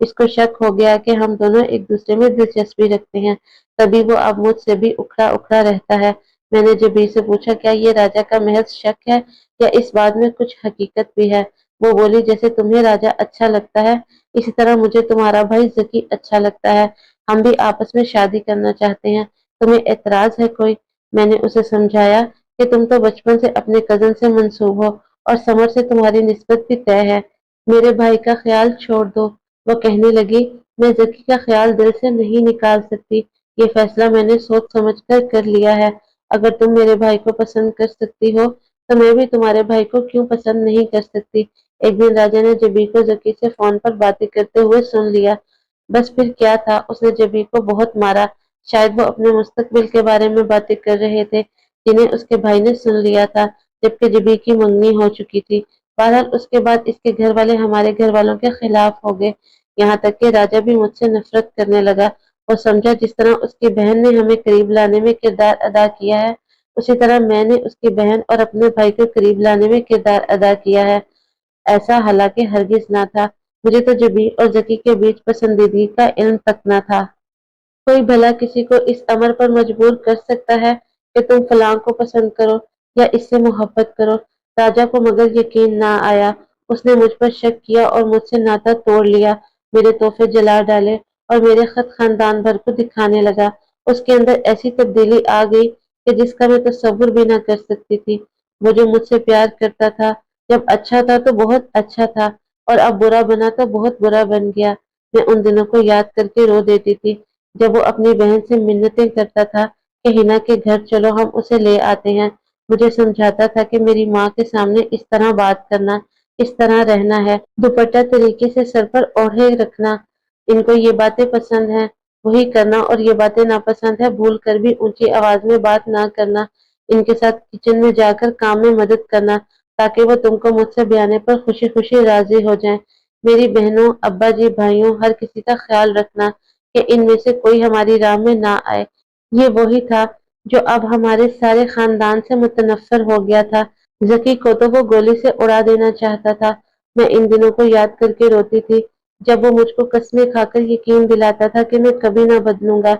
اس کو شک ہو گیا کہ ہم دونوں ایک دوسرے میں دلچسپی رکھتے ہیں، تبھی وہ اب مجھ سے بھی اکھڑا اکھڑا رہتا ہے۔ میں نے جبیر سے پوچھا، کیا یہ راجا کا محض شک ہے یا اس بات میں کچھ حقیقت بھی ہے؟ وہ بولی، جیسے تمہیں راجا اچھا لگتا ہے اسی طرح مجھے تمہارا بھائی ذکی اچھا لگتا ہے، ہم بھی آپس میں شادی کرنا چاہتے ہیں، تمہیں اعتراض ہے کوئی؟ میں نے اسے سمجھایا کہ تم تو بچپن سے اپنے کزن سے منسوب ہو اور سمر سے تمہاری نسبت بھی طے ہے، میرے بھائی کا خیال چھوڑ دو۔ وہ کہنے لگی، میں ذکی کا خیال دل سے نہیں نکال سکتی، یہ فیصلہ میں نے سوچ سمجھ کر لیا ہے، اگر تم میرے بھائی کو پسند کر سکتی ہو تو میں بھی تمہارے بھائی کو کیوں پسند نہیں کر سکتی؟ ایک دن راجا نے جبیر کو ذکی سے فون پر باتیں کرتے ہوئے سن لیا۔ بس پھر کیا تھا، اس نے جبیر کو بہت مارا، شاید وہ اپنے مستقبل کے بارے میں باتیں کر رہے تھے جنہیں اس کے بھائی نے سن لیا تھا، جبکہ جبیر کی منگنی ہو چکی تھی۔ بہرحال اس کے بعد اس کے گھر والے ہمارے گھر والوں کے خلاف ہو گئے، یہاں تک کہ راجا بھی مجھ سے نفرت کرنے لگا۔ اور سمجھا جس طرح اس کی بہن نے ہمیں قریب لانے میں کردار ادا کیا ہے، اسی طرح میں نے اس کی بہن اور اپنے بھائی کو قریب لانے میں کردار ادا کیا ہے۔ ایسا حالانکہ ہرگز نہ تھا، مجھے تو جبیر اور ذکی کے بیچ پسندیدگی کا علم تک نہ تھا۔ کوئی بھلا کسی کو اس امر پر مجبور کر سکتا ہے کہ تم فلاں کو پسند کرو یا اس سے محبت کرو؟ راجا کو مگر یقین نہ آیا، اس نے مجھ پر شک کیا اور مجھ سے ناطا توڑ لیا، میرے تحفے جلا ڈالے اور میرے خط خاندان بھر کو دکھانے لگا۔ اس کے اندر ایسی تبدیلی آ گئی کہ جس کا میں تصور بھی نہ کر سکتی تھی۔ وہ جو مجھ سے پیار کرتا تھا، جب اچھا تھا تو بہت اچھا تھا، اور اب برا بنا تو بہت برا بن گیا۔ میں ان دنوں کو یاد کر کے رو دیتی تھی جب وہ اپنی بہن سے منتیں کرتا تھا کہ ہنا کے گھر چلو، ہم اسے لے آتے ہیں۔ مجھے سمجھاتا تھا کہ میری ماں کے سامنے اس طرح بات کرنا، اس طرح رہنا ہے، دوپٹہ طریقے سے سر پر اوڑھے رکھنا، ان کو یہ باتیں پسند ہیں وہی کرنا، اور یہ باتیں ناپسند ہے بھول کر بھی اونچی آواز میں بات نہ کرنا، ان کے ساتھ کچن میں جا کر کام میں مدد کرنا تاکہ وہ تم کو مجھ سے بیانے پر خوشی خوشی راضی ہو جائیں، میری بہنوں، ابا جی، بھائیوں، ہر کسی کا خیال رکھنا کہ ان میں سے کوئی ہماری راہ میں نہ آئے۔ یہ وہی تھا جو اب ہمارے سارے خاندان سے متنفر ہو گیا تھا۔ ذکی کو تو وہ گولی سے اڑا دینا چاہتا تھا۔ میں ان دنوں کو یاد کر کے روتی تھی جب وہ مجھ کو قسمیں کھا کر یقین دلاتا تھا کہ میں کبھی نہ بدلوں گا،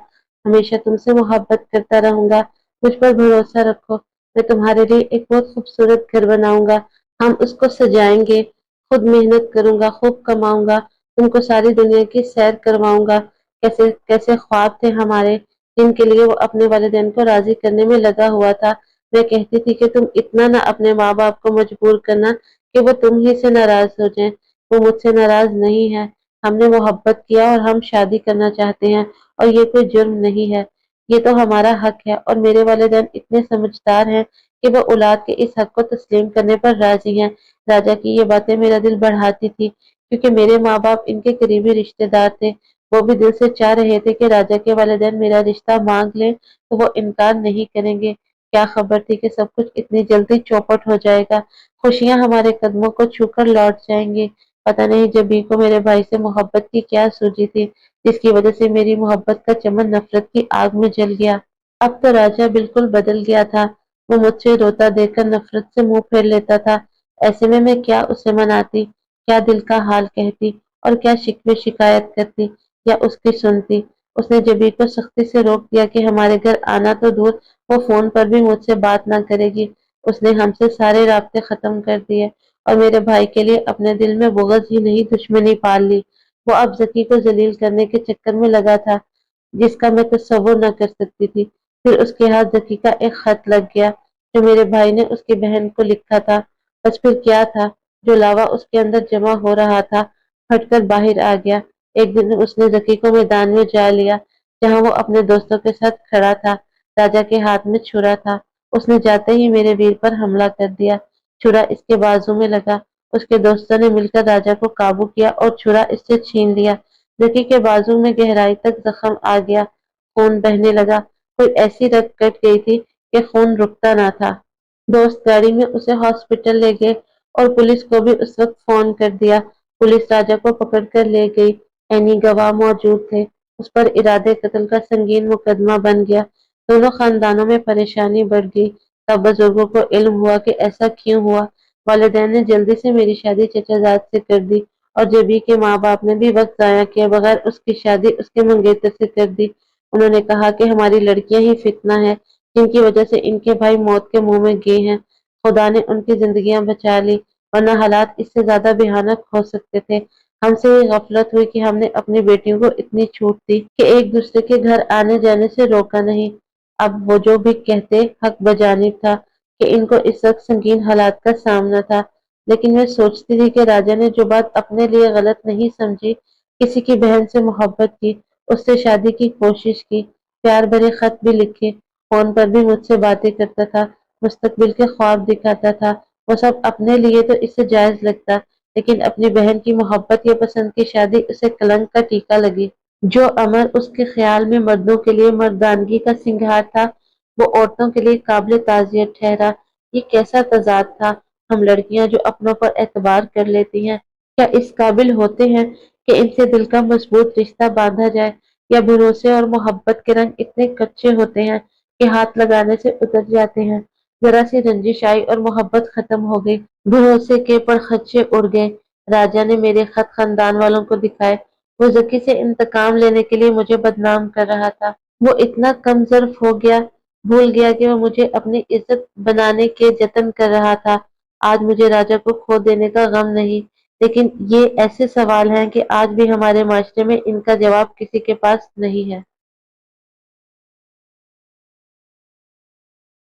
ہمیشہ تم سے محبت کرتا رہوں گا، مجھ پر بھروسہ رکھو، میں تمہارے لیے ایک بہت خوبصورت گھر بناؤں گا، ہم اس کو سجائیں گے، خود محنت کروں گا، خوب کماؤں گا، تم کو ساری دنیا کی سیر کرواؤں گا۔ کیسے کیسے خواب تھے ہمارے جن کے لیے وہ اپنے والدین کو راضی کرنے میں لگا ہوا تھا۔ میں کہتی تھی کہ تم اتنا نہ اپنے ماں باپ کو مجبور کرنا کہ وہ تم ہی سے ناراض ہو جائیں، وہ مجھ سے ناراض نہیں ہے، ہم نے محبت کیا اور ہم شادی کرنا چاہتے ہیں، اور یہ کوئی جرم نہیں ہے، یہ تو ہمارا حق ہے، اور میرے والدین اتنے سمجھدار ہیں کہ وہ اولاد کے اس حق کو تسلیم کرنے پر راضی ہیں۔ راجا کی یہ باتیں میرا دل بڑھاتی تھی کیونکہ میرے ماں باپ ان کے قریبی رشتے دار تھے، وہ بھی دل سے چاہ رہے تھے کہ راجا کے والدین میرا رشتہ مانگ لیں تو وہ انکار نہیں کریں گے۔ کیا خبر تھی کہ سب کچھ اتنی جلدی چوپٹ ہو جائے گا، خوشیاں ہمارے قدموں کو چھو کر لوٹ جائیں گی۔ پتہ نہیں جبھی کو میرے بھائی سے محبت کی کیا سوجی تھی جس کی وجہ سے میری محبت کا چمن نفرت کی آگ میں جل گیا۔ اب تو راجا بالکل بدل گیا تھا، وہ مجھ سے روتا دیکھ کر نفرت سے منہ پھیر لیتا تھا۔ ایسے میں کیا اسے مناتی، کیا دل کا حال کہتی، اور کیا شکوے شکایت کرتی یا اس کی سنتی؟ اس نے جبھی کو سختی سے روک دیا کہ ہمارے گھر آنا تو دور، وہ فون پر بھی مجھ سے بات نہ کرے گی، اس نے ہم سے سارے رابطے ختم کر دیے اور میرے بھائی کے لیے اپنے دل میں بغض ہی نہیں دشمنی پال لی۔ وہ اب ذکی کو ذلیل کرنے کے چکر میں لگا تھا جس کا میں تصور نہ کر سکتی تھی۔ پھر اس کے ہاتھ ذکی کا ایک خط لگ گیا جو میرے بھائی نے اس کی بہن کو لکھا تھا۔ بس پھر کیا تھا، جو لاوا اس کے اندر جمع ہو رہا تھا پھٹ کر باہر آ گیا۔ ایک دن اس نے ذکی کو میدان میں جا لیا جہاں وہ اپنے دوستوں کے ساتھ کھڑا تھا، راجا کے ہاتھ میں چھرا تھا، اس نے جاتے ہی میرے ویر پر حملہ کر دیا، چھرا اس کے بازو میں لگا، اس کے دوستوں نے مل کر راجا کو قابو کیا اور چھرا اس سے چھین لیا۔ ذکی کے بازو میں گہرائی تک زخم آ گیا، خون بہنے لگا، کوئی ایسی رگ کٹ گئی تھی کہ خون رکتا نہ تھا۔ دوست گاڑی میں اسے ہاسپٹل لے گئے اور پولیس کو بھی اس وقت فون کر دیا۔ پولیس راجا کو پکڑ کر لے گئی، عینی گواہ موجود تھے، اس پر ارادے قتل کا سنگین مقدمہ بن گیا۔ دونوں خاندانوں میں پریشانی بڑھ گئی۔ تب بزرگوں کو علم ہوا کہ ایسا کیوں ہوا۔ والدین نے جلدی سے میری شادی چچا زاد سے کر دی اور جبھی کے ماں باپ نے بھی وقت ضائع کیا بغیر اس کی شادی اس کے منگیتر سے کر دی۔ انہوں نے کہا کہ ہماری لڑکیاں ہی فتنہ ہیں جن کی وجہ سے ان کے بھائی موت کے منہ میں گئے ہیں۔ خدا نے ان کی زندگیاں بچا لی ورنہ حالات اس سے زیادہ بھیانک ہو سکتے تھے۔ ہم سے یہ غفلت ہوئی کہ ہم نے اپنی بیٹیوں کو اتنی چھوٹ دی کہ ایک دوسرے کے گھر آنے جانے سے روکا نہیں۔ اب وہ جو بھی کہتے حق بجانب تھا کہ ان کو اس وقت سنگین حالات کا سامنا تھا، لیکن میں سوچتی تھی کہ راجا نے جو بات اپنے لیے غلط نہیں سمجھی، کسی کی بہن سے محبت کی، اس سے شادی کی کوشش کی، پیار بھرے خط بھی لکھے، فون پر بھی مجھ سے باتیں کرتا تھا، مستقبل کے خواب دکھاتا تھا، وہ سب اپنے لیے تو اسے جائز لگتا، لیکن اپنی بہن کی محبت یا پسند کی شادی اسے کلنک کا ٹیکا لگی۔ جو امر اس کے خیال میں مردوں کے لیے مردانگی کا سنگھار تھا، وہ عورتوں کے لیے قابل تعزیت ٹھہرا۔ یہ کیسا تضاد تھا! ہم لڑکیاں جو اپنوں پر اعتبار کر لیتی ہیں، کیا اس قابل ہوتے ہیں کہ ان سے دل کا مضبوط رشتہ باندھا جائے، یا بھروسے اور محبت کے رنگ اتنے کچے ہوتے ہیں کہ ہاتھ لگانے سے اتر جاتے ہیں؟ ذرا سی رنجش آئی اور محبت ختم ہو گئی، بھروسے کے پرخچے اڑ گئے۔ راجا نے میرے خط خاندان والوں کو دکھائے۔ وہ ذکی سے انتقام لینے کے لیے مجھے بدنام کر رہا تھا۔ وہ اتنا کم ظرف ہو گیا، بھول گیا کہ وہ مجھے اپنی عزت بنانے کے جتن کر رہا تھا۔ آج مجھے راجا کو کھو دینے کا غم نہیں، لیکن یہ ایسے سوال ہیں کہ آج بھی ہمارے معاشرے میں ان کا جواب کسی کے پاس نہیں ہے۔